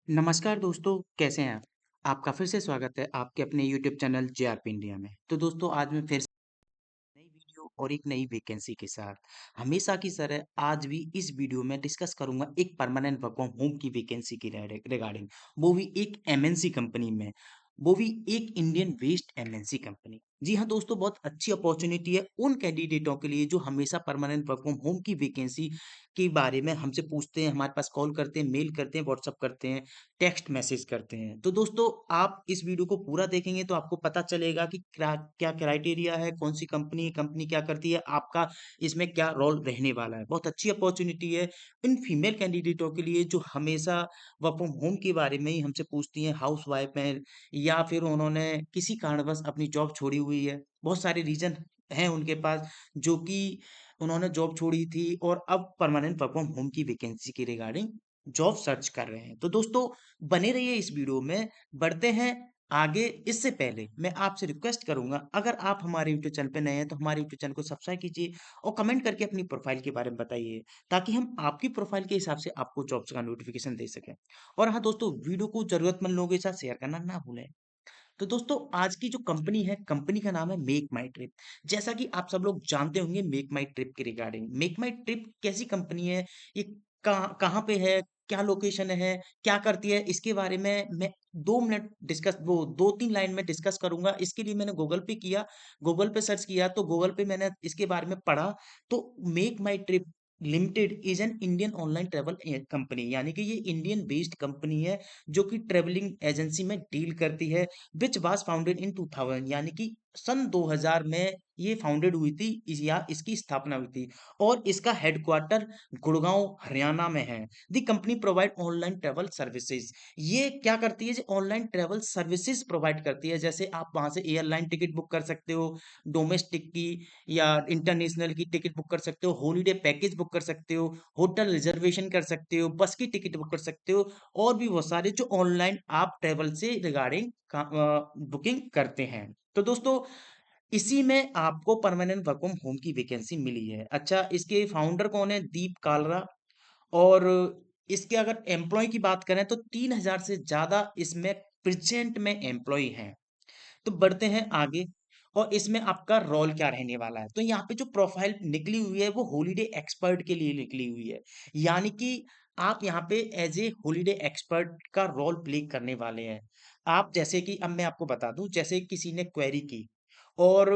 नमस्कार दोस्तों, कैसे हैं आप? आपका फिर से स्वागत है आपके अपने यूट्यूब चैनल जेआरपी इंडिया में। तो दोस्तों आज मैं फिर से नई वीडियो और एक नई वैकेंसी के साथ हमेशा की तरह आज भी इस वीडियो में डिस्कस करूंगा एक परमानेंट वर्क फ्रॉम होम की वैकेंसी की रिगार्डिंग, वो भी एक एमएनसी कंपनी में, वो भी एक इंडियन बेस्ड एमएनसी कंपनी। जी हाँ दोस्तों, बहुत अच्छी अपॉर्चुनिटी है उन कैंडिडेटों के लिए जो हमेशा परमानेंट वर्क फ्रॉम होम की वैकेंसी के बारे में हमसे पूछते हैं, हमारे पास कॉल करते हैं, मेल करते हैं, व्हाट्सअप करते हैं, टेक्स्ट मैसेज करते हैं। तो दोस्तों आप इस वीडियो को पूरा देखेंगे तो आपको पता चलेगा कि क्या क्या क्राइटेरिया है, कौन सी कंपनी कंपनी क्या करती है, आपका इसमें क्या रोल रहने वाला है। बहुत अच्छी अपॉर्चुनिटी है इन फीमेल कैंडिडेटों के लिए जो हमेशा वर्क फ्रॉम होम के बारे में ही हमसे पूछती हैं, हाउस वाइफ हैं या फिर उन्होंने किसी कारणवश अपनी जॉब छोड़ी हुई है। बहुत सारे रीजन हैं उनके पास जो कि उन्होंने जॉब छोड़ी थी और अब परमानेंट वर्क फ्रॉम होम की वैकेंसी के रिगार्डिंग जॉब सर्च कर रहे हैं। तो दोस्तों बने रहिए इस वीडियो में, बढ़ते हैं आगे। इससे पहले मैं आपसे रिक्वेस्ट करूंगा, अगर आप हमारे यूट्यूब चैनल पे नए हैं तो हमारे यूट्यूब चैनल को सब्सक्राइब कीजिए और कमेंट करके अपनी प्रोफाइल के बारे में बताइए, ताकि हम आपकी प्रोफाइल के हिसाब से आपको जॉब्स का नोटिफिकेशन दे सकें। और हाँ दोस्तों, वीडियो को जरूरतमंद लोगों के साथ शेयर करना ना भूलें। तो दोस्तों आज की जो कंपनी है, कंपनी का नाम है मेक माई ट्रिप। जैसा कि आप सब लोग जानते होंगे मेक माई ट्रिप के रिगार्डिंग, मेक माई ट्रिप कैसी कंपनी है, ये कहाँ कहाँ पे है, क्या लोकेशन है, क्या करती है, इसके बारे में मैं 2 मिनट डिस्कस, वो 2-3 लाइन में डिस्कस करूंगा। इसके लिए मैंने गूगल पे किया, गूगल पे सर्च किया, तो गूगल पे मैंने इसके बारे में पढ़ा। तो make my trip limited is an Indian online travel company, यानी कि ये इंडियन बेस्ड कंपनी है जो कि ट्रेवलिंग एजेंसी में डील करती है, विच वाज फाउंडेड इन 2000, यानी कि सन 2000 में ये फाउंडेड हुई थी, या इसकी स्थापना हुई थी। और इसका हेडक्वार्टर गुड़गांव हरियाणा में है। The company provide online travel services. ये क्या करती है, ऑनलाइन ट्रेवल सर्विसेज प्रोवाइड करती है। जैसे आप वहां से एयरलाइन टिकट बुक कर सकते हो, डोमेस्टिक की या इंटरनेशनल की टिकट बुक कर सकते हो, हॉलीडे पैकेज बुक कर सकते हो, होटल रिजर्वेशन कर सकते हो, बस की टिकट बुक कर सकते हो, और भी बहुत सारे जो ऑनलाइन आप ट्रेवल से रिगार्डिंग बुकिंग करते हैं। तो दोस्तों इसी में आपको परमानेंट वर्क फ्रॉम होम की वैकेंसी मिली है। अच्छा, इसके फाउंडर कौन है? दीप कालरा। और इसके अगर एम्प्लॉय की बात करें तो 3000 से ज्यादा इसमें प्रेजेंट में एम्प्लॉय हैं। तो बढ़ते हैं आगे, और इसमें आपका रोल क्या रहने वाला है। तो यहाँ पे जो प्रोफाइल निकली हुई है वो हॉलीडे एक्सपर्ट के लिए निकली हुई है, यानी कि आप यहाँ पे एज ए हॉलीडे एक्सपर्ट का रोल प्ले करने वाले हैं। आप जैसे कि अब मैं आपको बता दूं, जैसे किसी ने क्वेरी की और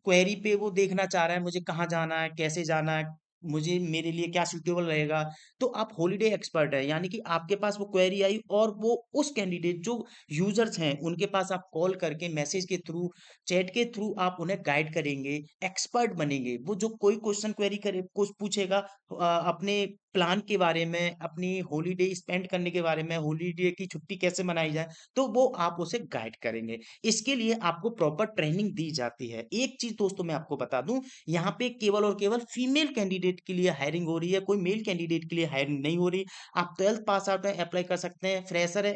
क्वेरी पे वो देखना चाह रहा है मुझे कहाँ जाना है, कैसे जाना है, मुझे मेरे लिए क्या सूटेबल रहेगा। तो आप हॉलीडे एक्सपर्ट है, यानी कि आपके पास वो क्वेरी आई और वो उस कैंडिडेट जो यूजर्स हैं उनके पास आप कॉल करके, मैसेज के थ्रू, चैट के थ्रू आप उन्हें गाइड करेंगे, एक्सपर्ट बनेंगे। वो जो कोई क्वेश्चन क्वेरी करे, कुछ पूछेगा अपने प्लान के बारे में, अपनी हॉलीडे स्पेंड करने के बारे में, हॉलीडे की छुट्टी कैसे मनाई जाए, तो वो आप उसे गाइड करेंगे। इसके लिए आपको प्रॉपर ट्रेनिंग दी जाती है। एक चीज दोस्तों मैं आपको बता दूं, यहाँ पे केवल और केवल फीमेल कैंडिडेट के लिए हायरिंग हो रही है, कोई मेल कैंडिडेट के लिए हायरिंग नहीं हो रही। आप 12th पास आउट है, अप्लाई कर सकते हैं, फ्रेशर है,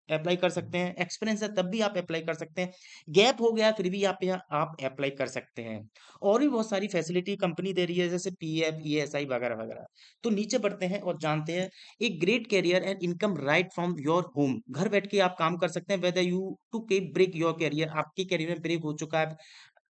अप्लाई कर सकते हैं, एक्सपीरियंस है तब भी आप अप्लाई कर सकते हैं, गैप हो गया फिर भी आप अप्लाई कर सकते हैं। और भी बहुत सारी फैसिलिटी कंपनी दे रही है, जैसे पीएफ, ईएसआई वगैरह वगैरह। तो नीचे बढ़ते हैं और जानते हैं, एक great career and income right from your home. घर बैठ के आप काम कर सकते हैं, वेदर यू टू के ब्रेक योर करियर, आपके करियर में ब्रेक हो चुका है,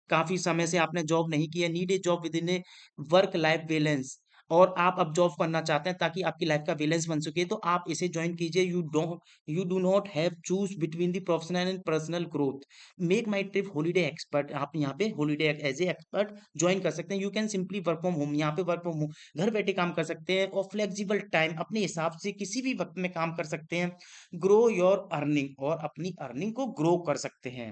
काफी समय से आपने जॉब नहीं किया, need a job with in A work life balance, और आप अब जॉब करना चाहते हैं ताकि आपकी लाइफ का बैलेंस बन सके, तो आप इसे ज्वाइन कीजिए। You do not have choose between the professional and personal growth. Make my trip holiday expert, आप यहाँ पे holiday as a expert join कर सकते हैं। You can simply work from home, यहाँ पे वर्क फ्रॉम होम घर बैठे काम कर सकते हैं, और फ्लेक्सिबल टाइम, अपने हिसाब से किसी भी वक्त में काम कर सकते हैं। ग्रो योर अर्निंग, और अपनी अर्निंग को ग्रो कर सकते हैं।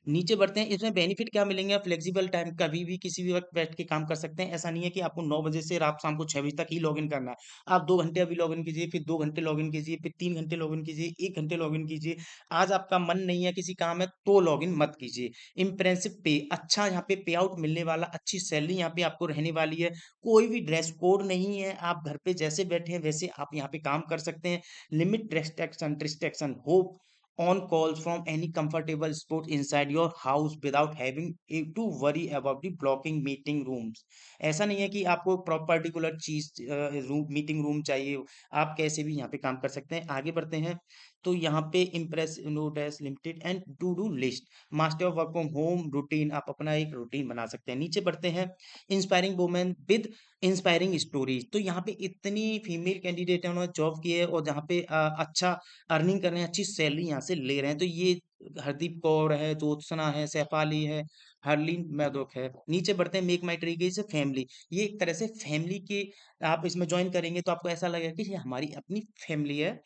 नीचे बढ़ते हैं, इसमें बेनिफिट क्या मिलेंगे? आप फ्लेक्सिबल टाइम, कभी भी किसी भी वक्त बैठ के काम कर सकते हैं। ऐसा नहीं है कि आपको 9 बजे से रात शाम को 6 बजे तक ही लॉगिन करना है। आप 2 घंटे अभी लॉगिन कीजिए, फिर 2 घंटे लॉगिन कीजिए, फिर 3 घंटे लॉगिन कीजिए, 1 घंटे लॉगिन कीजिए। आज आपका मन नहीं है किसी काम में तो लॉगिन मत कीजिए। इम्प्रेसिव पे, अच्छा यहाँ पे पे आउट मिलने वाला, अच्छी सैलरी यहाँ पे आपको रहने वाली है। कोई भी ड्रेस कोड नहीं है, आप घर पे जैसे बैठे हैं वैसे आप यहाँ पे काम कर सकते हैं। Limit restriction, hope on calls from any comfortable spot inside your house without having to worry about the blocking meeting rooms। ऐसा नहीं है कि आपको पर्टिकुलर चीज रूम मीटिंग रूम चाहिए, आप कैसे भी यहाँ पे काम कर सकते हैं। आगे बढ़ते हैं तो यहाँ पे impress note limited and to do list, master of work from home routine, आप अपना एक रूटीन बना सकते हैं। नीचे बढ़ते हैं inspiring women with inspiring stories. तो यहाँ पे इतनी फीमेल कैंडिडेट है, उन्होंने जॉब की है और जहाँ पे अच्छा अर्निंग कर रहे हैं, अच्छी सैलरी यहाँ से ले रहे हैं। तो ये हरदीप कौर है, ज्योत्सना है, सैफाली है, हरलीन मैदोक है। नीचे बढ़ते हैं मेक माई ट्री से फैमिली, ये एक तरह से फैमिली के आप इसमें ज्वाइन करेंगे तो आपको ऐसा लगेगा कि ये हमारी अपनी फैमिली है।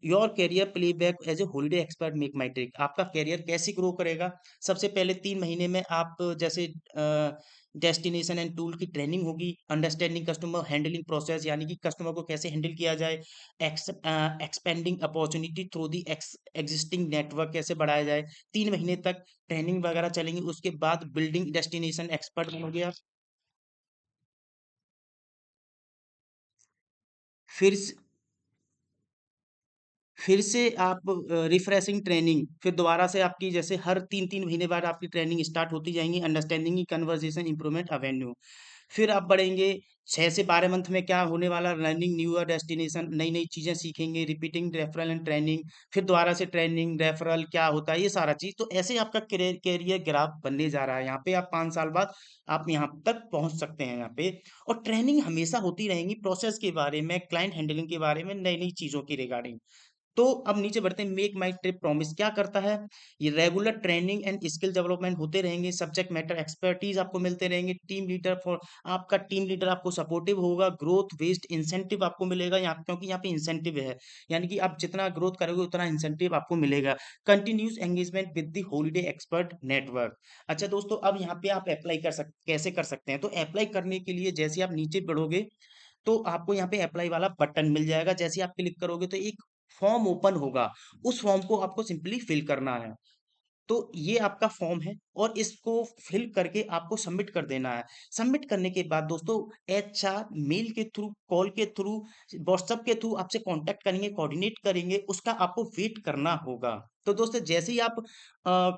Your career playback as a holiday expert make my trick, आपका कैरियर कैसे ग्रो करेगा। सबसे पहले 3 महीने में आप जैसे डेस्टिनेशन एंड टूल की ट्रेनिंग होगी, अंडरस्टैंडिंग कस्टमर हैंडलिंग प्रोसेस, यानी कि कस्टमर को कैसे हैंडल किया जाए, expanding opportunity through the existing network कैसे बढ़ाया जाए। 3 महीने तक ट्रेनिंग वगैरह चलेंगी, उसके बाद बिल्डिंग डेस्टिनेशन एक्सपर्ट बनोगे आप। फिर फिर से आप रिफ्रेशिंग ट्रेनिंग, फिर दोबारा से आपकी जैसे हर 3-3 महीने बाद आपकी ट्रेनिंग स्टार्ट होती जाएंगी, अंडरस्टैंडिंग की कन्वर्सेशन इंप्रूवमेंट अवेन्यू। फिर आप बढ़ेंगे 6 से 12 मंथ में क्या होने वाला, लर्निंग न्यूअर डेस्टिनेशन, नई नई चीजें सीखेंगे, रिपीटिंग रेफरल एंड ट्रेनिंग, फिर दोबारा से ट्रेनिंग रेफरल क्या होता है, ये सारा चीज। तो ऐसे आपका कैरियर ग्राफ बनने जा रहा है। यहाँ पे आप 5 साल बाद आप यहाँ तक पहुंच सकते हैं यहाँ पे। और ट्रेनिंग हमेशा होती रहेंगी, प्रोसेस के बारे में, क्लाइंट हैंडलिंग के बारे में, नई नई चीजों की रिगार्डिंग। तो अब नीचे बढ़ते हैं, मेक माई ट्रिप प्रॉमिस क्या करता है। ये regular training and skill development होते रहेंगे, सब्जेक्ट मैटर एक्सपर्टीज आपको मिलते रहेंगे, टीम लीडर फॉर आपका टीम लीडर आपको सपोर्टिव होगा, ग्रोथ बेस्ड इंसेंटिव आपको मिलेगा यहाँ, क्योंकि यहाँ पे इंसेंटिव है, यानी कि आप जितना ग्रोथ करोगे उतना इंसेंटिव आपको मिलेगा। Continuous engagement with the holiday expert network. अच्छा दोस्तों, अब यहाँ पे आप अप्लाई कर सकते, कैसे कर सकते हैं। तो अप्लाई करने के लिए जैसे आप नीचे बढ़ोगे तो आपको यहाँ पे अप्लाई वाला बटन मिल जाएगा, जैसे ही आप क्लिक करोगे तो एक फॉर्म ओपन होगा, उस फॉर्म को आपको सिंपली फिल करना है। तो ये आपका फॉर्म है और इसको फिल करके आपको सबमिट कर देना है। सबमिट करने के बाद दोस्तों एचआर मेल के थ्रू, कॉल के थ्रू, व्हाट्सएप के थ्रू आपसे कांटेक्ट करेंगे, कोऑर्डिनेट करेंगे, उसका आपको वेट करना होगा। तो दोस्तों जैसे ही आप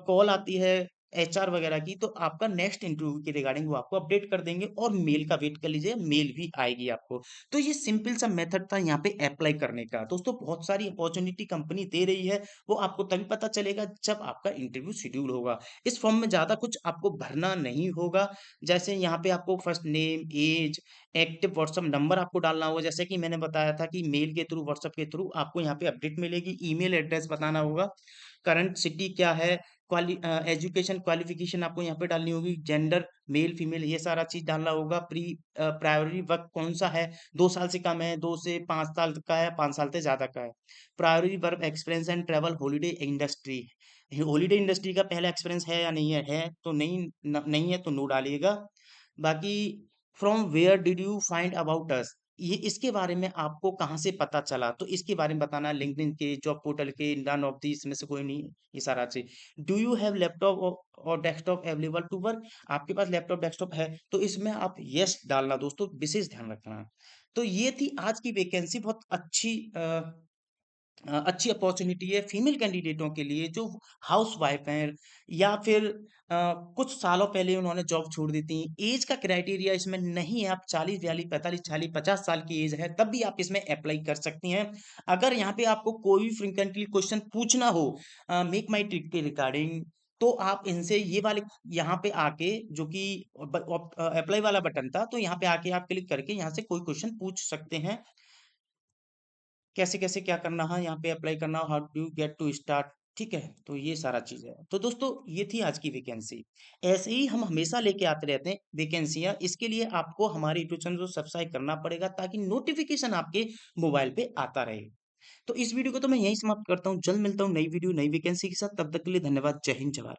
कॉल आती है एचआर वगैरह की, तो आपका नेक्स्ट इंटरव्यू के रिगार्डिंग वो आपको अपडेट कर देंगे, और मेल का वेट कर लीजिए, मेल भी आएगी आपको। तो ये सिंपल सा मेथड था यहाँ पे अप्लाई करने का। दोस्तों बहुत सारी अपॉर्चुनिटी कंपनी दे रही है, वो आपको तभी पता चलेगा जब आपका इंटरव्यू शेड्यूल होगा। इस फॉर्म में ज्यादा कुछ आपको भरना नहीं होगा। जैसे यहाँ पे आपको first name, age, active WhatsApp number आपको डालना होगा, जैसे कि मैंने बताया था कि मेल के थ्रू, व्हाट्सएप के थ्रू आपको यहाँ पे अपडेट मिलेगी। ईमेल एड्रेस बताना होगा, करंट सिटी क्या है, एजुकेशन क्वालिफिकेशन आपको यहाँ पे डालनी होगी, जेंडर मेल फीमेल ये सारा चीज डालना होगा। प्रायोरिटी वर्क कौन सा है, 2 साल से कम है, 2 से 5 साल का है, 5 साल से ज्यादा का है। Priority work experience and travel holiday industry, holiday industry का पहला एक्सपीरियंस है या नहीं है, तो नहीं है तो नो डालिएगा। बाकी from where did you find about us, ये इसके बारे में आपको कहाँ से पता चला, तो इसके बारे में बताना, लिंक्डइन के, जॉब पोर्टल के, नन ऑफ दी इसमें से कोई नहीं, ये सारा चीज। डू यू हैव लैपटॉप और डेस्कटॉप अवेलेबल टू वर्क, आपके पास लैपटॉप डेस्कटॉप है, तो इसमें आप यस डालना दोस्तों, विशेष ध्यान रखना। तो ये थी आज की वैकेंसी, बहुत अच्छी अपॉर्चुनिटी है फीमेल कैंडिडेटों के लिए जो हाउस वाइफ हैं, या फिर कुछ सालों पहले उन्होंने जॉब छोड़ दी थी। एज का क्राइटेरिया इसमें नहीं है, आप 40 42 45 40 50 साल की एज है तब भी आप इसमें अप्लाई कर सकती हैं। अगर यहाँ पे आपको कोई भी फ्रिक्वेंटली क्वेश्चन पूछना हो मेक माई ट्रिप के रिगार्डिंग, तो आप इनसे ये वाले यहाँ पे आके, जो कि अप्लाई वाला बटन था, तो यहाँ पे आके आप क्लिक करके यहाँ से कोई क्वेश्चन पूछ सकते हैं, कैसे कैसे क्या करना है, यहाँ पे अप्लाई करना, how do get to start. ठीक है, तो ये सारा चीज है। तो दोस्तों ये थी आज की वैकेंसी। ऐसे ही हम हमेशा लेके आते रहते हैं वैकेंसियां, इसके लिए आपको हमारे यूट्यूब चैनल को सब्सक्राइब करना पड़ेगा ताकि नोटिफिकेशन आपके मोबाइल पे आता रहे। तो इस वीडियो को तो मैं यहीं समाप्त करता हूँ, जल्द मिलता हूँ नई वीडियो नई वैकेंसी के साथ, तब तक के लिए धन्यवाद, जय हिंद जवाहर।